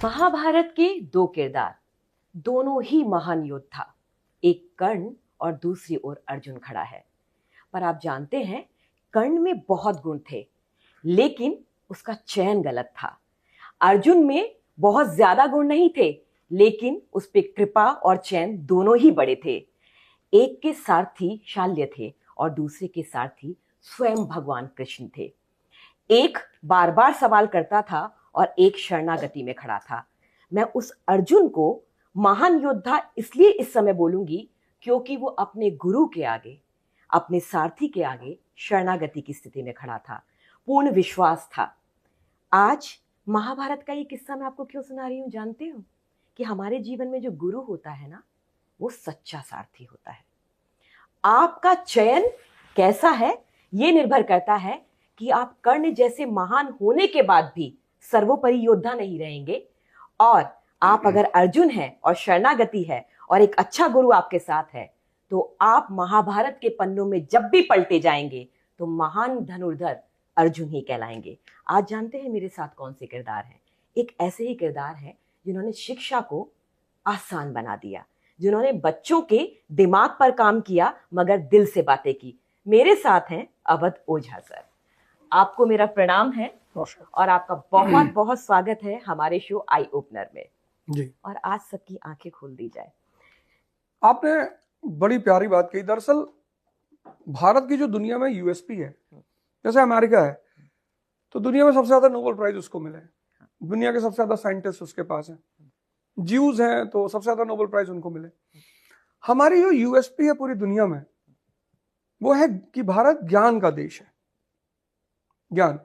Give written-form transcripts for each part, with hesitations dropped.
महाभारत के दो किरदार, दोनों ही महान योद्धा, एक कर्ण और दूसरी ओर अर्जुन खड़ा है। पर आप जानते हैं, कर्ण में बहुत गुण थे, लेकिन उसका चयन गलत था। अर्जुन में बहुत ज्यादा गुण नहीं थे, लेकिन उस पे कृपा और चयन दोनों ही बड़े थे। एक के सारथी शाल्य थे और दूसरे के सारथी स्वयं भगवान कृष्ण थे। एक बार बार सवाल करता था और एक शरणागति में खड़ा था। मैं उस अर्जुन को महान योद्धा इसलिए इस समय बोलूंगी क्योंकि वो अपने गुरु के आगे, अपने सारथी के आगे शरणागति की स्थिति में खड़ा था, पूर्ण विश्वास था। आज महाभारत का ये किस्सा मैं आपको क्यों सुना रही हूं जानते हो? कि हमारे जीवन में जो गुरु होता है ना, वो सच्चा सारथी होता है। आपका चयन कैसा है ये निर्भर करता है कि आप कर्ण जैसे महान होने के बाद भी सर्वोपरि योद्धा नहीं रहेंगे, और आप अगर अर्जुन हैं और शरणागति है और एक अच्छा गुरु आपके साथ है, तो आप महाभारत के पन्नों में जब भी पलटे जाएंगे तो महान धनुर्धर अर्जुन ही कहलाएंगे। आज जानते हैं मेरे साथ कौन से किरदार हैं? एक ऐसे ही किरदार हैं जिन्होंने शिक्षा को आसान बना दिया, जिन्होंने बच्चों के दिमाग पर काम किया मगर दिल से बातें की। मेरे साथ हैं अवध ओझा सर। आपको मेरा प्रणाम है और आपका बहुत बहुत स्वागत है हमारे शो आई ओपनर में जी। और आज सबकी आंखें खोल दी जाए। आपने बड़ी प्यारी बात कही। दरअसल भारत की जो दुनिया में यूएसपी है, जैसे अमेरिका है तो दुनिया में सबसे ज्यादा नोबेल प्राइज उसको मिले, दुनिया के सबसे ज्यादा साइंटिस्ट उसके पास हैं। ज्यूज हैं तो सबसे ज्यादा नोबेल प्राइज उनको मिले। हमारी जो यूएसपी है पूरी दुनिया में, वो है कि भारत ज्ञान का देश है। ज्ञान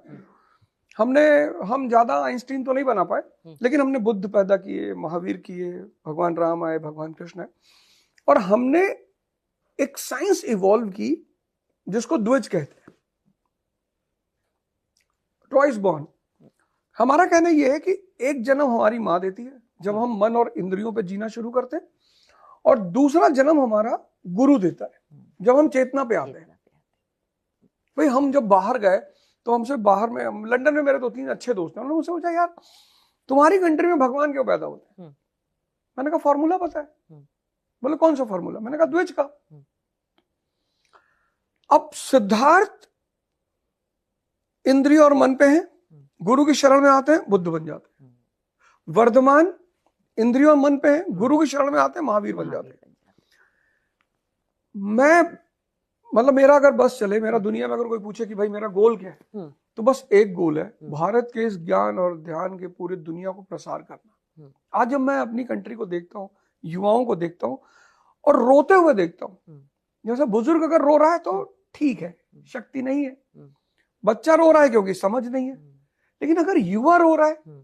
हम ज्यादा आइंस्टीन तो नहीं बना पाए, लेकिन हमने बुद्ध पैदा किए, महावीर किए, भगवान राम आए, भगवान कृष्ण आए, और हमने एक साइंस इवॉल्व की जिसको द्विज कहते हैं, ट्वाइस बॉर्न। हमारा कहना यह है कि एक जन्म हमारी माँ देती है जब हम मन और इंद्रियों पे जीना शुरू करते हैं, और दूसरा जन्म हमारा गुरु देता है जब हम चेतना पे आते हैं। भाई हम जब बाहर गए तो हमसे बाहर में, लंदन में मेरे 2-3 अच्छे दोस्त हैं, उन्होंने मुझसे पूछा, यार तुम्हारी कंट्री में भगवान क्यों पैदा होते हैं? मैंने कहा फॉर्मूला पता है। बोले कौन सा फॉर्मूला? मैंने कहा द्विज का। अब सिद्धार्थ इंद्रिय और मन पे हैं, गुरु की शरण में आते हैं, बुद्ध बन जाते हैं। वर्धमान इंद्रियों और मन पे हैं, गुरु की शरण में आते हैं, महावीर बन जाते हैं। मैं मतलब मेरा अगर बस चले, मेरा दुनिया में अगर कोई पूछे कि भाई मेरा गोल क्या है, तो बस एक गोल है, भारत के इस ज्ञान और ध्यान के पूरी दुनिया को प्रसार करना। आज जब मैं अपनी कंट्री को देखता हूँ, युवाओं को देखता हूँ और रोते हुए देखता हूँ, जैसे बुजुर्ग अगर रो रहा है तो ठीक है, शक्ति नहीं है, बच्चा रो रहा है क्योंकि समझ नहीं है, लेकिन अगर युवा रो रहा है,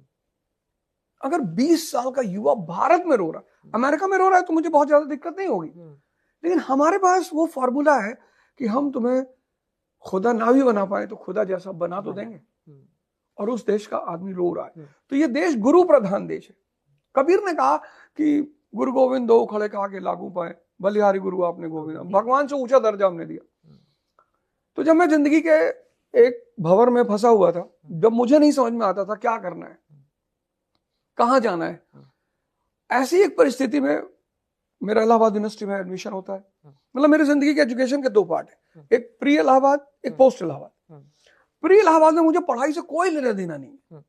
अगर 20 साल का युवा भारत में रो रहा है, अमेरिका में रो रहा है, तो मुझे बहुत ज्यादा दिक्कत नहीं होगी। लेकिन हमारे पास वो फॉर्मूला है कि हम तुम्हें खुदा ना भी बना पाए तो खुदा जैसा बना तो देंगे, और उस देश का आदमी रो रहा है। तो ये देश गुरु प्रधान देश है। कबीर ने कहा कि गुरु गोविंद दो खड़े कहा के लागू पाए, बलिहारी गुरु आपने गोविंद, भगवान से ऊंचा दर्जा हमने दिया। तो जब मैं जिंदगी के एक भंवर में फंसा हुआ था, जब मुझे नहीं समझ में आता था क्या करना है, कहाँ जाना है, ऐसी एक परिस्थिति में मेरा इलाहाबाद यूनिवर्सिटी में एडमिशन होता है। मतलब मेरी जिंदगी के एजुकेशन के 2 पार्ट है, एक प्री इलाहाबाद, एक पोस्ट इलाहाबाद। प्री इलाहाबाद में मुझे पढ़ाई से कोई लेना देना नहीं।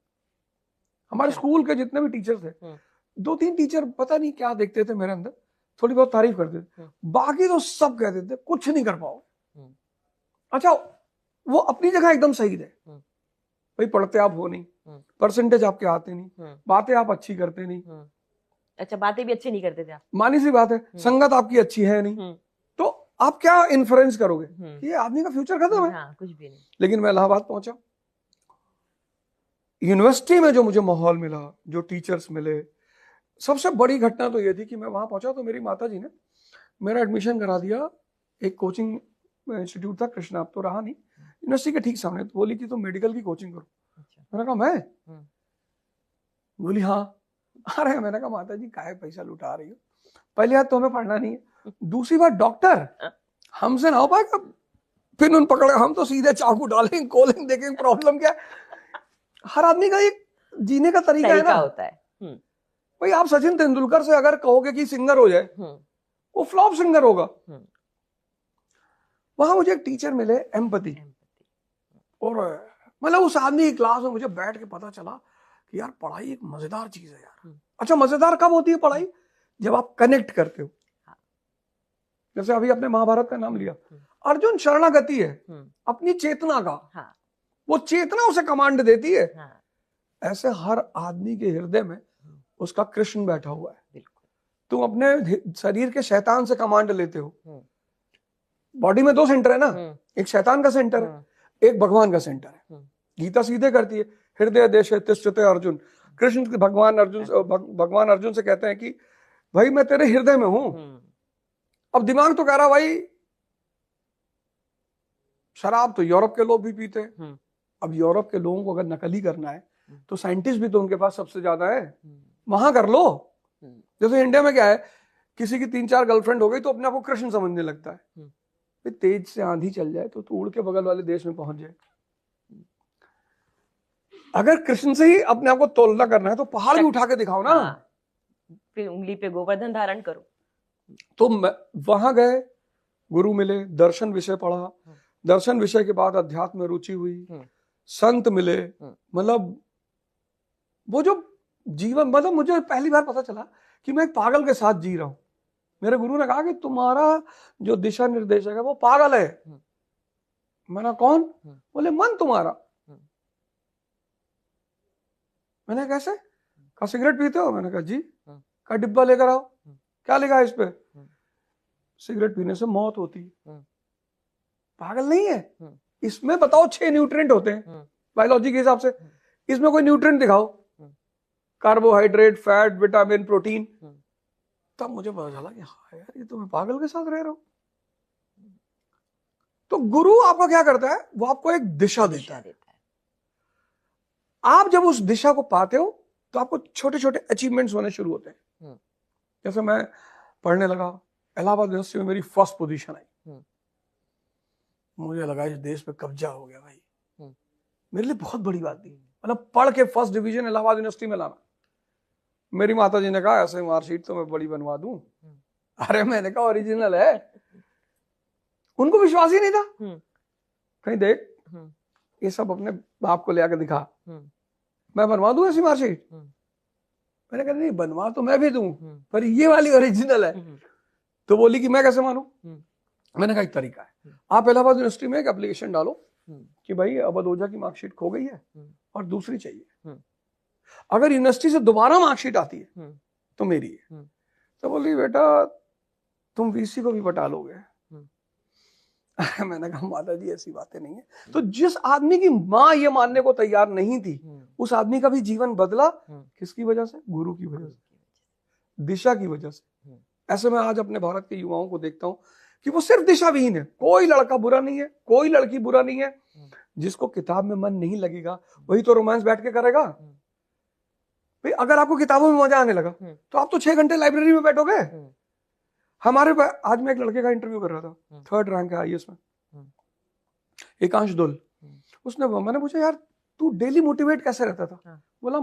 हमारे स्कूल के जितने भी टीचर थे, 2-3 टीचर पता नहीं क्या देखते थे मेरे अंदर, थोड़ी बहुत तारीफ करते थे, बाकी तो सब कहते थे कुछ नहीं कर पाओगे। अच्छा, वो अपनी जगह एकदम सही थे। भाई पढ़ते आप हो नहीं, परसेंटेज आपके आते नहीं, बातें आप अच्छी करते नहीं। अच्छा, बातें भी अच्छी नहीं करते थे आप, मानी सी बात है, संगत आपकी अच्छी है नहीं, तो आप क्या इन्फ्लुएंस करोगे? ये आदमी का फ्यूचर खत्म है। हाँ, कुछ भी नहीं। लेकिन मैं इलाहाबाद पहुंचा, यूनिवर्सिटी में जो मुझे माहौल मिला, जो टीचर्स मिले, सबसे बड़ी घटना तो ये थी कि मैं वहां पहुंचा तो मेरी माताजी ने मेरा एडमिशन करा दिया। एक कोचिंग इंस्टीट्यूट था, कृष्णा, अब तो रहा नहीं, यूनिवर्सिटी के ठीक सामने। तो बोली कि तुम मेडिकल की कोचिंग करो। मैंने कहा मैं? बोली हाँ। अरे मैंने कहा माता जी काहे पैसा लुटा रही हो? पहली बात तो हमें पढ़ना नहीं है, दूसरी बात डॉक्टर हमसे ना हो पाएगा। फिर उन्होंने पकड़ा, हम तो सीधे चाकू डालेंगे, खोलेंगे, देखेंगे प्रॉब्लम क्या है। हर आदमी का एक जीने का तरीका है ना, होता है। भाई आप सचिन तेंदुलकर से अगर कहोगे कि सिंगर हो जाए, वो फ्लॉप सिंगर होगा। वहां मुझे एक टीचर मिले एम्पैथी, और मतलब उस आदमी की क्लास में मुझे बैठ के पता चला कि यार पढ़ाई एक मजेदार चीज है यार। अच्छा, मजेदार कब होती है पढ़ाई? जब आप कनेक्ट करते हो। जैसे अभी आपने महाभारत का नाम लिया, अर्जुन शरणागति है अपनी चेतना का, वो चेतना उसे कमांड देती है। ऐसे हर आदमी के हृदय में उसका कृष्ण बैठा हुआ है। तुम अपने शरीर के शैतान से कमांड लेते हो। बॉडी में 2 सेंटर है ना, एक शैतान का सेंटर है, एक भगवान का सेंटर है। गीता सीधे करती है, हृदय देशे तिष्ठते अर्जुन। कृष्ण भगवान अर्जुन से कहते हैं कि भाई मैं तेरे हृदय में हूं। अब दिमाग तो कह रहा भाई शराब तो यूरोप के लोग भी पीते हैं। अब यूरोप के लोगों को अगर नकली करना है तो साइंटिस्ट भी तो उनके पास सबसे ज्यादा है, वहां कर लो। जैसे इंडिया में क्या है, किसी की 3-4 गर्लफ्रेंड हो गई तो अपने आप को कृष्ण समझने लगता है। तेज से आंधी चल जाए तो उड़ के बगल वाले देश में पहुंच जाए। अगर कृष्ण से ही अपने आप को तोलना करना है तो पहाड़ भी उठा के दिखाओ ना। फिर उंगली पे गोवर्धन धारण करो। तो वहां गए, गुरु मिले, दर्शन विषय पढ़ा, दर्शन विषय के बाद अध्यात्म में रुचि हुई, संत मिले। मतलब वो जो जीवन, मतलब मुझे पहली बार पता चला कि मैं एक पागल के साथ जी रहा हूं। मेरे गुरु ने कहा कि तुम्हारा जो दिशा निर्देशक है वो पागल है। मैंने कौन? बोले मन तुम्हारा। मैंने कैसे? कहा सिगरेट पीते हो? मैंने कहा जी। कहा डिब्बा लेकर आओ। क्या लिखा है इस पे? सिगरेट पीने से मौत होती है। पागल नहीं है। इसमें बताओ 6 न्यूट्रिएंट होते हैं बायोलॉजी के हिसाब से, इसमें कोई न्यूट्रिएंट दिखाओ, कार्बोहाइड्रेट, फैट, विटामिन, प्रोटीन। तब मुझे पता चला कि हाँ यार ये तो मैं पागल के साथ रह रहा हूं। तो गुरु आपका क्या करता है, वो आपको एक दिशा देता है। आप जब उस दिशा को पाते हो तो आपको छोटे छोटे अचीवमेंट्स होने शुरू होते हैं। जैसे मैं पढ़ने लगा, इलाहाबाद यूनिवर्सिटी में मेरी फर्स्ट पोजीशन आई। मुझे लगा इस देश पे कब्जा हो गया भाई। मेरे लिए बहुत बड़ी बात थी, मतलब पढ़ के फर्स्ट डिवीजन इलाहाबाद यूनिवर्सिटी में लाना। मेरी माता जी ने कहा ऐसे मार्कशीट तो मैं बड़ी बनवा दूं। अरे मैंने कहा ओरिजिनल है। उनको विश्वास ही नहीं था। कहीं देख, ये सब अपने बाप को ले आकर दिखा, मैं बनवा दूं ऐसी मार्कशीट? मैंने कहा नहीं, बनवा तो मैं भी दूं, पर ये वाली ओरिजिनल है। तो बोली कि मैं कैसे मानूं? मैंने कहा एक तरीका है, आप इलाहाबाद यूनिवर्सिटी में एक एप्लीकेशन डालो कि भाई अवध ओझा की मार्कशीट खो गई है और दूसरी चाहिए। अगर यूनिवर्सिटी से दोबारा मार्कशीट आती है तो मेरी है। तो बोली बेटा तुम वीसी को भी बटा लोगे। मैंने कहा माता जी ऐसी बातें नहीं है। तो जिस आदमी की माँ ये मानने को तैयार नहीं थी, उस आदमी का भी जीवन बदला। किसकी वजह से? गुरु की वजह से, दिशा की वजह से। ऐसे मैं आज अपने भारत के युवाओं को देखता हूं कि वो सिर्फ दिशाविहीन है। कोई लड़का बुरा नहीं है, कोई लड़की बुरा नहीं है। जिसको किताब में मन नहीं लगेगा वही तो रोमांस बैठ के करेगा। भाई अगर आपको किताबों में मजा आने लगा तो आप तो 6 घंटे लाइब्रेरी में बैठोगे। हमारे आज मैं एक लड़के का इंटरव्यू कर रहा था, 3rd रैंक है आईएएस में, एकांश दुल। मैंने पूछा यार तू डेली मोटिवेट कैसे रहता था? बोला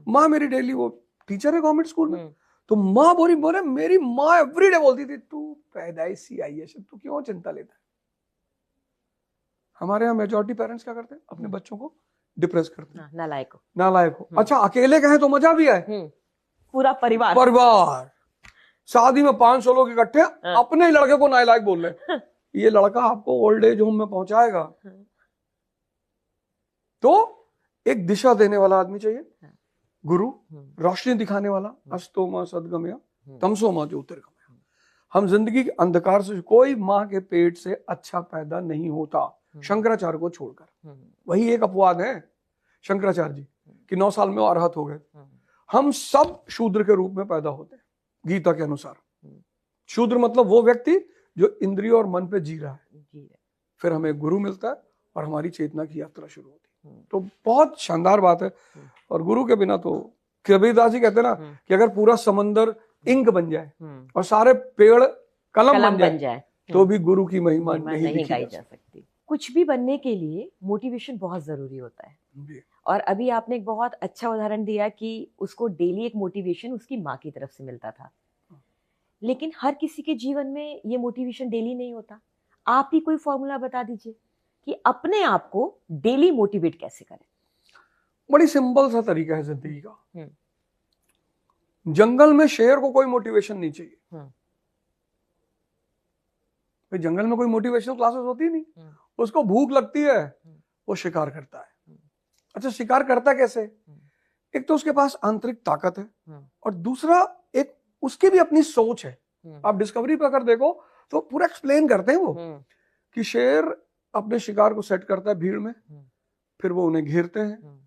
माँ मेरी डेली, वो टीचर है गवर्नमेंट स्कूल में, तो माँ बोले मेरी माँ एवरीडे बोलती थी तू पैदाइशी आईएएस है, तू क्यों चिंता लेता है? हमारे यहाँ मेजॉरिटी पेरेंट्स क्या करते हैं, अपने बच्चों को डिप्रेस करते हैं, नालायक हो। अच्छा अकेले कहें तो मजा भी आए, पूरा परिवार शादी में 500 लोग इकट्ठे, अपने ही लड़के को नालायक बोल रहे। ये लड़का आपको ओल्ड एज होम में पहुंचाएगा। तो एक दिशा देने वाला आदमी चाहिए, गुरु, रोशनी दिखाने वाला, अस्तोमा सद्गमया तमसोमा ज्योतिर्गमया। हम जिंदगी के अंधकार से, कोई माँ के पेट से अच्छा पैदा नहीं होता शंकराचार्य को छोड़कर। वही एक अपवाद है शंकराचार्य जी कि 9 साल में वो अरहत हो गए। हम सब शूद्र के रूप में पैदा होते हैं गीता के अनुसार। शूद्र मतलब वो व्यक्ति जो इंद्रियों और मन पे जी रहा है। फिर हमें गुरु मिलता है और हमारी चेतना की यात्रा शुरू होती है। तो बहुत शानदार बात है। और गुरु के बिना तो कबीरदास जी कहते हैं ना कि अगर पूरा समंदर इंक बन जाए और सारे पेड़ कलम बन जाए तो भी गुरु की महिमा नहीं दिखाई जा सकती। कुछ भी बनने के लिए मोटिवेशन बहुत जरूरी होता है, और अभी आपने एक बहुत अच्छा उदाहरण दिया कि उसको डेली एक मोटिवेशन उसकी माँ की तरफ से मिलता था, लेकिन हर किसी के जीवन में ये मोटिवेशन डेली नहीं होता। आप ही कोई फॉर्मूला बता दीजिए कि अपने आप को डेली मोटिवेट कैसे करें। बड़ी सिंपल सा तरीका है जिंदगी का। जंगल में शेर को कोई मोटिवेशन नहीं चाहिए। भाई जंगल में कोई मोटिवेशनल क्लासेस होती नहीं, उसको भूख लगती है, वो शिकार करता है। अच्छा, शिकार करता कैसे? एक तो उसके पास आंतरिक ताकत है, और दूसरा एक उसकी भी अपनी सोच है। आप डिस्कवरी पर अगर देखो तो पूरा एक्सप्लेन करते हैं वो कि शेर अपने शिकार को सेट करता है भीड़ में, फिर वो उन्हें घेरते हैं,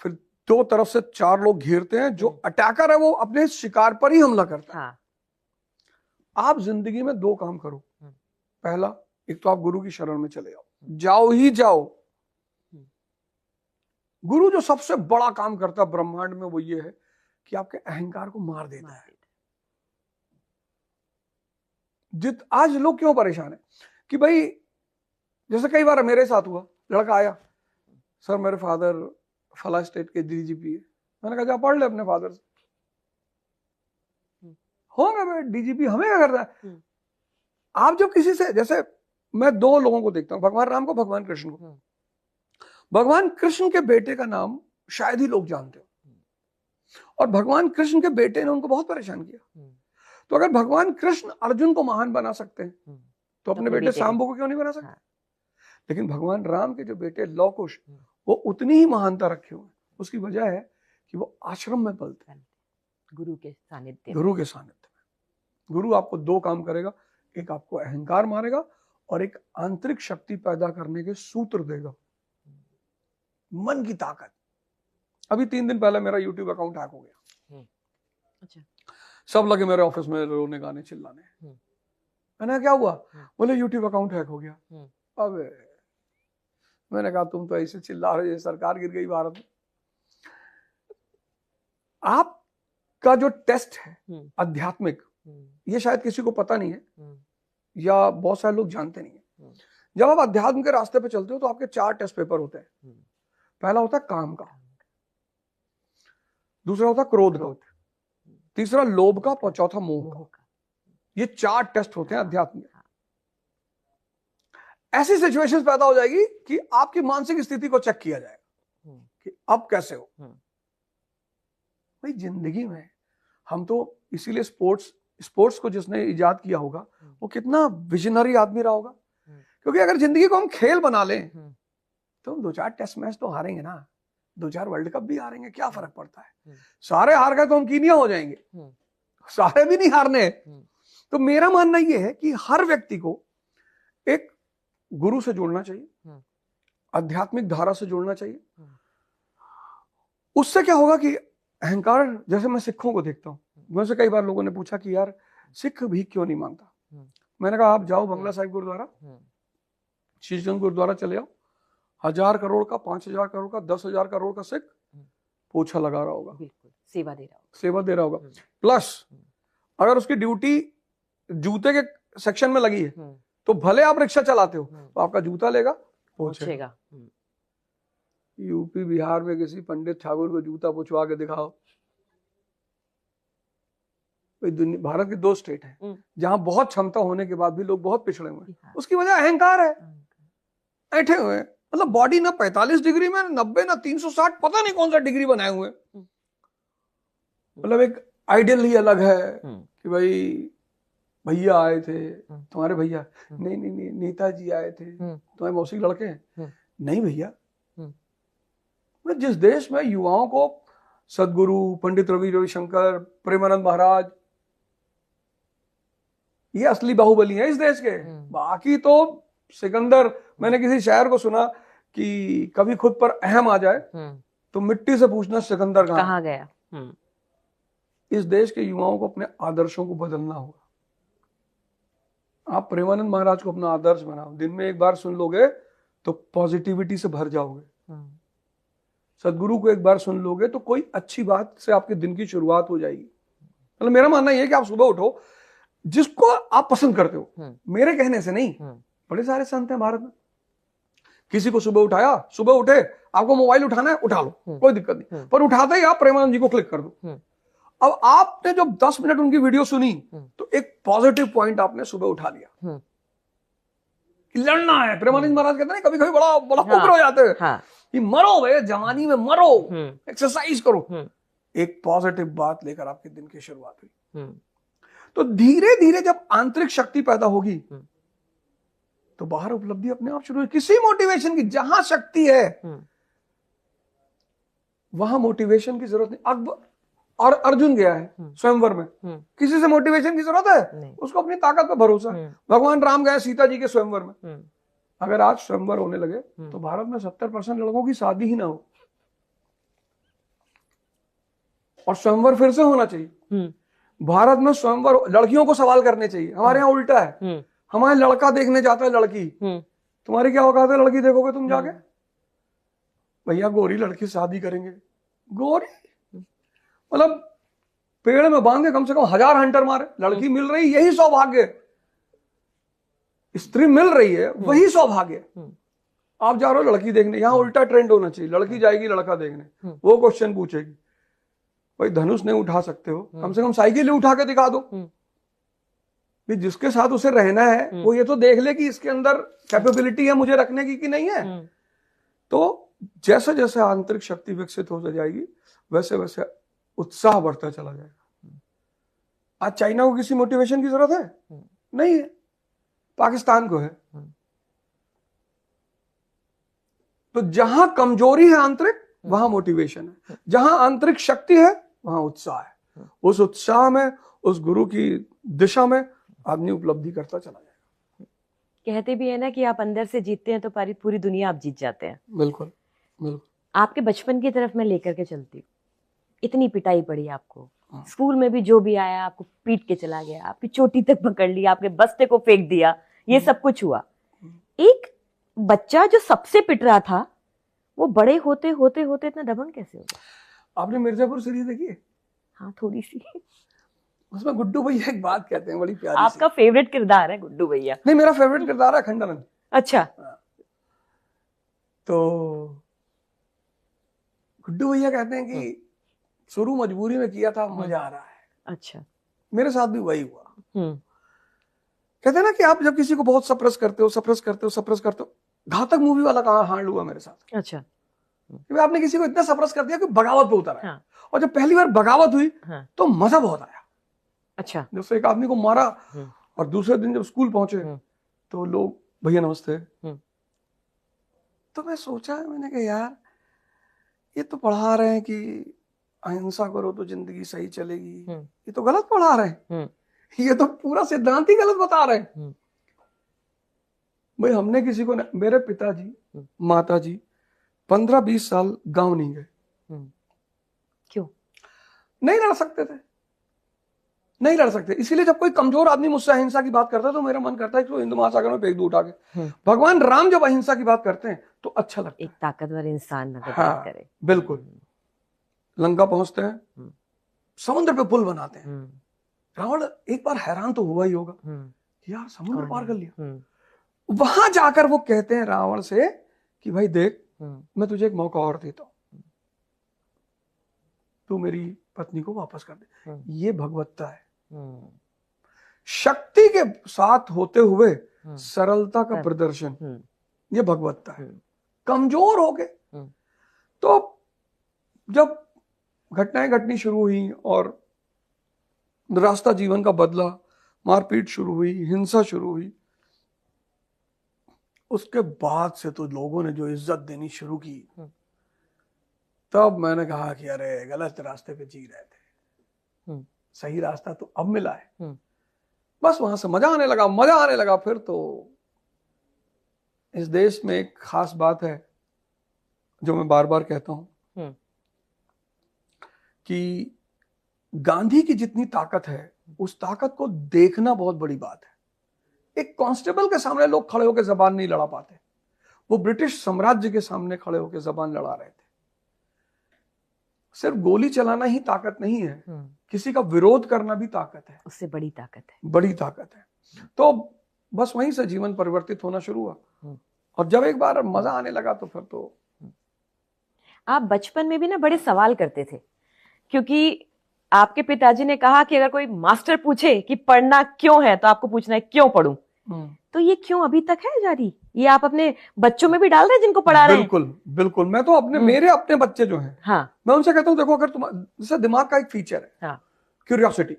फिर दो तरफ से 4 लोग घेरते हैं, जो अटैकर है वो अपने शिकार पर ही हमला करता है। आप जिंदगी में 2 काम करो। पहला, एक तो आप गुरु की शरण में चले जाओ ही जाओ। गुरु जो सबसे बड़ा काम करता है ब्रह्मांड में वो ये है कि आपके अहंकार को मार देता है। आज लोग क्यों परेशान है कि भाई, जैसे कई बार मेरे साथ हुआ, लड़का आया, सर मेरे फादर फला स्टेट के डीजीपी है। मैंने कहा जा पढ़ ले अपने फादर से। होंगे भाई डीजीपी, हमें क्या करता है? आप जब किसी से, जैसे मैं 2 लोगों को देखता हूं, भगवान राम को, भगवान कृष्ण को। भगवान कृष्ण के बेटे का नाम शायद ही लोग जानते हो, और भगवान कृष्ण के बेटे ने उनको बहुत परेशान किया। तो अगर भगवान कृष्ण अर्जुन को महान बना सकते हैं तो अपने बेटे सांबू को क्यों नहीं बना सकते? लेकिन भगवान राम के जो बेटे लौकुश, वो उतनी ही महानता रखे हुए। उसकी वजह है कि वो आश्रम में पलते हैं, गुरु के सानिध्य में। गुरु आपको 2 काम करेगा, एक आपको अहंकार मारेगा और एक आंतरिक शक्ति पैदा करने के सूत्र देगा, मन की ताकत। अभी 3 दिन पहले मेरा YouTube अकाउंट हैक हो गया। अच्छा। सब लगे मेरे ऑफिस में रोने गाने चिल्लाने। मैंने क्या हुआ? बोले YouTube अकाउंट हैक हो गया। अबे मैंने कहा तुम तो ऐसे चिल्ला रहे हो सरकार गिर गई भारत में। आपका जो टेस्ट है आध्यात्मिक, ये शायद किसी को पता नहीं है, या बहुत सारे लोग जानते नहीं है। जब आप अध्यात्म के रास्ते पे चलते हो तो आपके 4 टेस्ट पेपर होते हैं। पहला होता है काम का, दूसरा होता है क्रोध का, तीसरा लोभ का, और चौथा मोह का। ये 4 टेस्ट होते हैं अध्यात्म में। ऐसी सिचुएशंस पैदा हो जाएगी कि आपकी मानसिक स्थिति को चेक किया जाएगा कि अब कैसे हो। भाई जिंदगी में हम तो इसीलिए स्पोर्ट्स को जिसने इजाद किया होगा वो कितना विजनरी आदमी रहा होगा, क्योंकि अगर जिंदगी को हम खेल बना लें तो हम 2-4 टेस्ट मैच तो हारेंगे ना, 2-4 वर्ल्ड कप भी हारेंगे, क्या फर्क पड़ता है? सारे हार गए तो हम कीनिया हो जाएंगे, सारे भी नहीं हारने। तो मेरा मानना यह है कि हर व्यक्ति को एक गुरु से जोड़ना चाहिए, आध्यात्मिक धारा से जोड़ना चाहिए। उससे क्या होगा कि अहंकार, जैसे मैं सिखों को देखता हूं, मुझसे कई बार लोगों ने पूछा कि यार सिख भी क्यों नहीं मांगता? मैंने कहा आप जाओ बंगला साहिब गुरुद्वारा, शीशगंज गुरुद्वारा चले आओ, 1000 करोड़ का, 5000 करोड़ का, 10,000 करोड़ का सिख पोछा लगा रहा होगा, सेवा दे रहा होगा। प्लस अगर उसकी ड्यूटी जूते के सेक्शन में लगी है तो भले आप रिक्शा चलाते हो तो आपका जूता लेगा, पोछेगा। यूपी बिहार में किसी पंडित ठाकुर को जूता पूछवा के दिखाओ। भारत के 2 स्टेट हैं जहां बहुत क्षमता होने के बाद भी लोग बहुत पिछड़े हुए हैं। उसकी वजह अहंकार है, बैठे हुए हैं। मतलब बॉडी ना 45 डिग्री में, 90 ना 360, पता नहीं कौन सा डिग्री बनाए हुए। मतलब एक आइडियल ही अलग है कि भाई भैया आए थे, तुम्हारे भैया, नहीं नेताजी आए थे, तुम्हारे मौसी लड़के हैं, नहीं भैया। जिस देश में युवाओं को सदगुरु, पंडित रविशंकर, प्रेमानंद महाराज, ये असली बाहुबली है इस देश के। बाकी तो सिकंदर, मैंने किसी शायर को सुना कि कभी खुद पर अहम आ जाए तो मिट्टी से पूछना सिकंदर कहाँ गया। इस देश के युवाओं को अपने आदर्शों को बदलना होगा। आप प्रेमानंद महाराज को अपना आदर्श बनाओ, दिन में 1 बार सुन लोगे तो पॉजिटिविटी से भर जाओगे। सदगुरु को 1 बार सुन लोगे तो कोई अच्छी बात से आपके दिन की शुरुआत हो जाएगी। मतलब मेरा मानना यह है कि आप सुबह उठो, जिसको आप पसंद करते हो, मेरे कहने से नहीं। बड़े सारे संत हैं भारत में, किसी को सुबह उठाया, सुबह उठे, आपको मोबाइल उठाना है उठा लो, कोई दिक्कत नहीं, पर उठाते ही आप प्रेमानंद जी को क्लिक कर दो। अब आपने जब 10 मिनट उनकी वीडियो सुनी तो एक पॉजिटिव पॉइंट आपने सुबह उठा लिया कि लड़ना है। प्रेमानंद महाराज कहते हैं कभी कभी बड़ा बड़ा उग्र हो जाते हैं कि मरो भाई, जवानी में मरो, एक्सरसाइज करो। एक पॉजिटिव बात लेकर आपके दिन की शुरुआत हुई। तो धीरे धीरे जब आंतरिक शक्ति पैदा होगी तो बाहर उपलब्धि अपने आप शुरू होगी। किसी मोटिवेशन की जहां शक्ति है वहां मोटिवेशन की जरूरत नहीं। अब और अर्जुन गया है स्वयंवर में, किसी से मोटिवेशन की जरूरत है? उसको अपनी ताकत पर भरोसा है। भगवान राम गए सीता जी के स्वयंवर में। अगर आज स्वयंवर होने लगे तो भारत में 70% लड़कों की शादी ही ना हो, और स्वयंवर फिर से होना चाहिए। भारत में स्वयंवर, लड़कियों को सवाल करने चाहिए। हमारे यहाँ उल्टा है, हमारे लड़का देखने जाता है लड़की, तुम्हारी क्या औकात है लड़की देखोगे तुम जाके? भैया गोरी लड़की शादी करेंगे, गोरी मतलब पेड़ में बांध के कम से कम 1000 हंटर मारे, लड़की मिल रही यही सौभाग्य, स्त्री मिल रही है वही सौभाग्य। आप जा रहे हो लड़की देखने, यहाँ उल्टा ट्रेंड होना चाहिए, लड़की जाएगी लड़का देखने, वो क्वेश्चन पूछेगी भाई धनुष नहीं उठा सकते हो, कम से कम साइकिल उठा के दिखा दो। भी जिसके साथ उसे रहना है वो ये तो देख ले कि इसके अंदर कैपेबिलिटी है मुझे रखने की कि नहीं है। तो जैसे जैसे आंतरिक शक्ति विकसित हो जाएगी वैसे वैसे उत्साह बढ़ता चला जाएगा। आज चाइना को किसी मोटिवेशन की जरूरत है? नहीं है, पाकिस्तान को है। तो जहां कमजोरी है आंतरिक वहां मोटिवेशन है, जहां आंतरिक शक्ति है वहां उत्साह है। उस उत्साह में, उस गुरु की दिशा में आदमी उपलब्धि करता चला जाएगा। कहते भी है ना कि आप अंदर से जीतते हैं तो पूरी दुनिया आप जीत जाते हैं। बिल्कुल बिल्कुल। आपके बचपन की तरफ मैं लेकर के चलती हूँ। इतनी पिटाई पड़ी आपको, स्कूल में भी जो भी आया आपको पीट के चला गया, आपकी चोटी तक पकड़ लिया, आपके बस्ते को फेंक दिया, ये सब कुछ हुआ। एक बच्चा जो सबसे पिट रहा था वो बड़े होते होते होते इतना दबंग कैसे हो गया? आपने मिर्जापुर सीरीज देखी है? हाँ थोड़ी सी। उसमें गुड्डू भैया एक बात कहते हैं बड़ी प्यारी। आपका फेवरेट किरदार है गुड्डू भैया? नहीं, मेरा फेवरेट किरदार है अखंडानंद। अच्छा। तो गुड्डू भैया कहते हैं कि शुरू मजबूरी में किया था, मजा आ रहा है। अच्छा। मेरे साथ भी वही हुआ। कहते हैं ना कि आप जब किसी को बहुत सप्रेस करते हो, घातक मूवी वाला कहा हांड हुआ मेरे साथ। अच्छा। कि आपने किसी को इतना सप्रेस कर दिया कि बगावत पे उतरा। हाँ। और जब पहली बार बगावत हुई तो मजा बहुत आया। अच्छा। जैसे एक आदमी को मारा और दूसरे दिन जब स्कूल पहुंचे तो लोग भैया नमस्ते। तो मैं सोचा, मैंने कहा यार ये तो पढ़ा रहे हैं कि अहिंसा करो तो जिंदगी सही चलेगी, ये तो गलत पढ़ा रहे हैं। ये तो पूरा सिद्धांत ही गलत बता रहे हैं। भाई हमने किसी को, मेरे पिताजी माताजी 15-20 साल गांव नहीं गए। क्यों? नहीं लड़ सकते। इसीलिए जब कोई कमजोर आदमी मुझसे अहिंसा की बात करता है तो मेरा मन करता है कि वो हिंद महासागर में फेंक दूं उठा के। भगवान राम जब अहिंसा की बात करते हैं तो अच्छा लगता है। एक ताकतवर इंसान अगर बात करे। बिल्कुल। लंका पहुंचते हैं, समुद्र पे पुल बनाते हैं। रावण एक बार हैरान तो हुआ ही होगा कि यार समुद्र पार कर लिया। वहां जाकर वो कहते हैं रावण से कि भाई देख, मैं तुझे एक मौका और देता हूं, तू मेरी पत्नी को वापस कर दे। ये भगवत्ता है। शक्ति के साथ होते हुए सरलता का प्रदर्शन, ये भगवत्ता है। कमजोर हो गए तो जब घटनाएं घटनी शुरू हुई और रास्ता जीवन का बदला, मारपीट शुरू हुई, हिंसा शुरू हुई, उसके बाद से तो लोगों ने जो इज्जत देनी शुरू की, तब मैंने कहा कि अरे गलत रास्ते पे जी रहे थे, सही रास्ता तो अब मिला है। बस वहां से मजा आने लगा। फिर तो इस देश में एक खास बात है जो मैं बार बार कहता हूं कि गांधी की जितनी ताकत है उस ताकत को देखना बहुत बड़ी बात है। एक कांस्टेबल के सामने लोग खड़े होकर जबान नहीं लड़ा पाते, वो ब्रिटिश साम्राज्य के सामने खड़े होकर जबान लड़ा रहे थे। सिर्फ गोली चलाना ही ताकत नहीं है, किसी का विरोध करना भी ताकत है, उससे बड़ी ताकत है। तो बस वहीं से जीवन परिवर्तित होना शुरू हुआ। और जब एक बार मजा आने लगा तो फिर तो आप बचपन में भी ना बड़े सवाल करते थे, क्योंकि आपके पिताजी ने कहा कि अगर कोई मास्टर पूछे कि पढ़ना क्यों है तो आपको पूछना है क्यों पढ़ूं। तो ये क्यों अभी तक है जारी? ये आप अपने बच्चों में भी डाल रहे हैं जिनको पढ़ा रहे हैं? बिल्कुल बिल्कुल। मैं तो अपने मेरे अपने बच्चे जो हैं, हाँ, मैं उनसे कहता हूँ देखो, अगर तुम जैसे दिमाग का एक फीचर है, हाँ, क्यूरियोसिटी।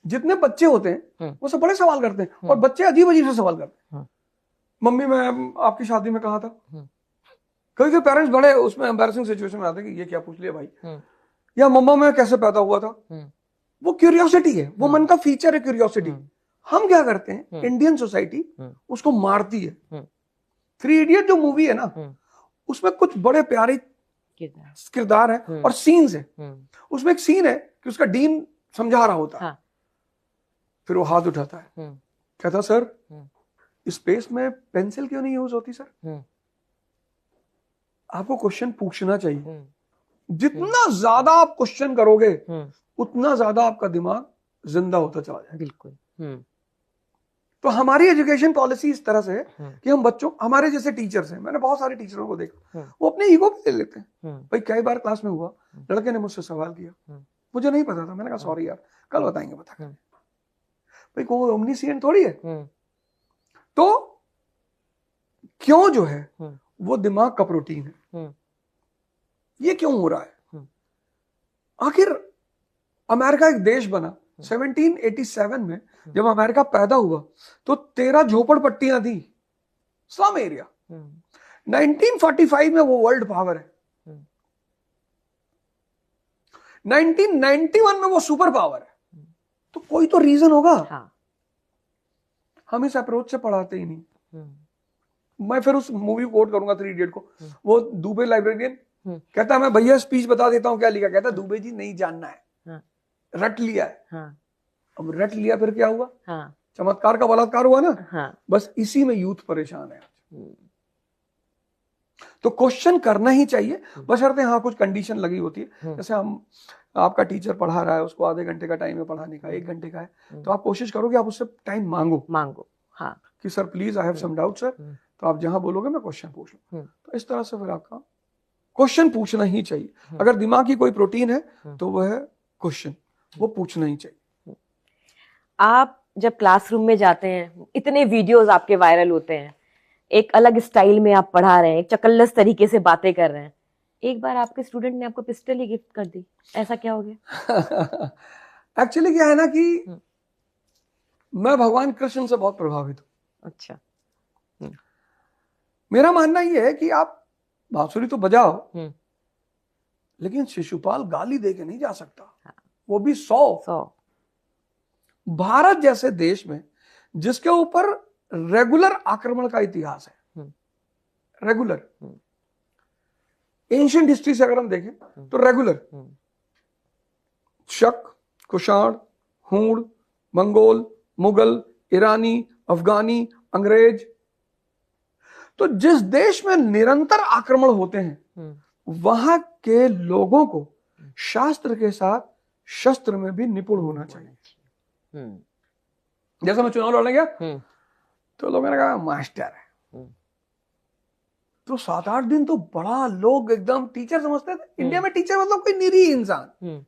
जितने बच्चे होते हैं वो सब बड़े सवाल करते हैं, और बच्चे अजीब अजीब से सवाल करते हैं। मम्मी मैं आपकी शादी में कहा था, कभी कभी पेरेंट्स बड़े उसमें एम्बैरेसिंग सिचुएशन में आते हैं कि ये क्या पूछ लिया भाई, या मम्मा मैं कैसे पैदा हुआ था। वो क्यूरियोसिटी है, वो मन का फीचर है क्यूरियोसिटी। हम क्या करते हैं, इंडियन सोसाइटी उसको मारती है। थ्री इडियट जो मूवी है ना, उसमें कुछ बड़े प्यारे किरदार है और सीन्स है। उसमें एक सीन है कि उसका डीन समझा रहा होता है, फिर वो हाथ उठाता है, कहता सर स्पेस में पेंसिल क्यों नहीं यूज होती सर? आपको क्वेश्चन पूछना चाहिए। जितना ज्यादा आप क्वेश्चन करोगे उतना ज्यादा आपका दिमाग जिंदा होता चला जाएगा। बिल्कुल। तो हमारी एजुकेशन पॉलिसी इस तरह से है कि हम बच्चों, हमारे जैसे टीचर्स हैं, मैंने बहुत सारे टीचरों को देखा, वो अपने ईगो पे ले लेते हैं। भाई कई बार क्लास में हुआ, लड़के ने मुझसे सवाल किया, मुझे नहीं पता था, मैंने कहा सॉरी यार कल बताएंगे, बता। भाई कोई ओमनीसिएंट थोड़ी है। तो क्यों जो है वो दिमाग का प्रोटीन है। ये क्यों हो रहा है? आखिर अमेरिका एक देश बना 1787 में, जब अमेरिका पैदा हुआ तो 13 झोपड़पट्टियां थी, स्लम एरिया। 1945 में वो वर्ल्ड पावर है, 1991 में वो सुपर पावर है। तो कोई तो रीजन होगा। हाँ। हम इस अप्रोच से पढ़ाते ही नहीं। मैं फिर उस मूवी कोट करूंगा, थ्री इडियट को। वो दुबे लाइब्रेरियन कहता है मैं भैया स्पीच बता देता हूं क्या लिखा। कहता है दुबे जी नहीं जानना है, रट लिया है। अब रट लिया फिर क्या हुआ? चमत्कार का बलात्कार हुआ ना। बस इसी में यूथ परेशान है। तो क्वेश्चन करना ही चाहिए, बशर्ते हाँ कुछ कंडीशन लगी होती है। जैसे हम, आपका टीचर पढ़ा रहा है, उसको आधे घंटे का टाइम है पढ़ाने का, 1 घंटे का है, तो आप कोशिश करो कि आप उससे टाइम मांगो। हाँ, कि sir please I have some doubt sir, तो आप जहां बोलोगे मैं क्वेश्चन पूछ लूं। तो इस तरह से फिर आपका क्वेश्चन पूछना ही चाहिए। अगर दिमाग की कोई प्रोटीन है तो वह है क्वेश्चन, वो पूछना ही चाहिए। आप जब क्लासरूम में जाते हैं, इतने वीडियोस आपके वायरल होते हैं, एक अलग स्टाइल में आप पढ़ा रहे हैं, एक चकल्लस तरीके से बातें कर रहे हैं, एक बार आपके स्टूडेंट ने आपको पिस्टल ही गिफ्ट कर दी, ऐसा क्या हो गया? एक्चुअली क्या है ना कि मैं भगवान कृष्ण से बहुत प्रभावित हूं। अच्छा। मेरा मानना यह है कि आप बांसुरी तो बजाओ, लेकिन शिशुपाल गाली दे के नहीं जा सकता, वो भी 100। भारत जैसे देश में जिसके ऊपर रेगुलर आक्रमण का इतिहास है, रेगुलर, एंशिएंट हिस्ट्री से अगर हम देखें तो रेगुलर, शक, कुषाण, हूण, मंगोल, मुगल, ईरानी, अफगानी, अंग्रेज। तो जिस देश में निरंतर आक्रमण होते हैं वहां के लोगों को शास्त्र के साथ शस्त्र में भी निपुण होना चाहिए। जैसे मैं चुनाव लड़ने गया तो लोगों ने कहा मास्टर है, तो 7-8 दिन तो बड़ा लोग एकदम टीचर समझते थे। इंडिया में टीचर मतलब कोई निरीह इंसान,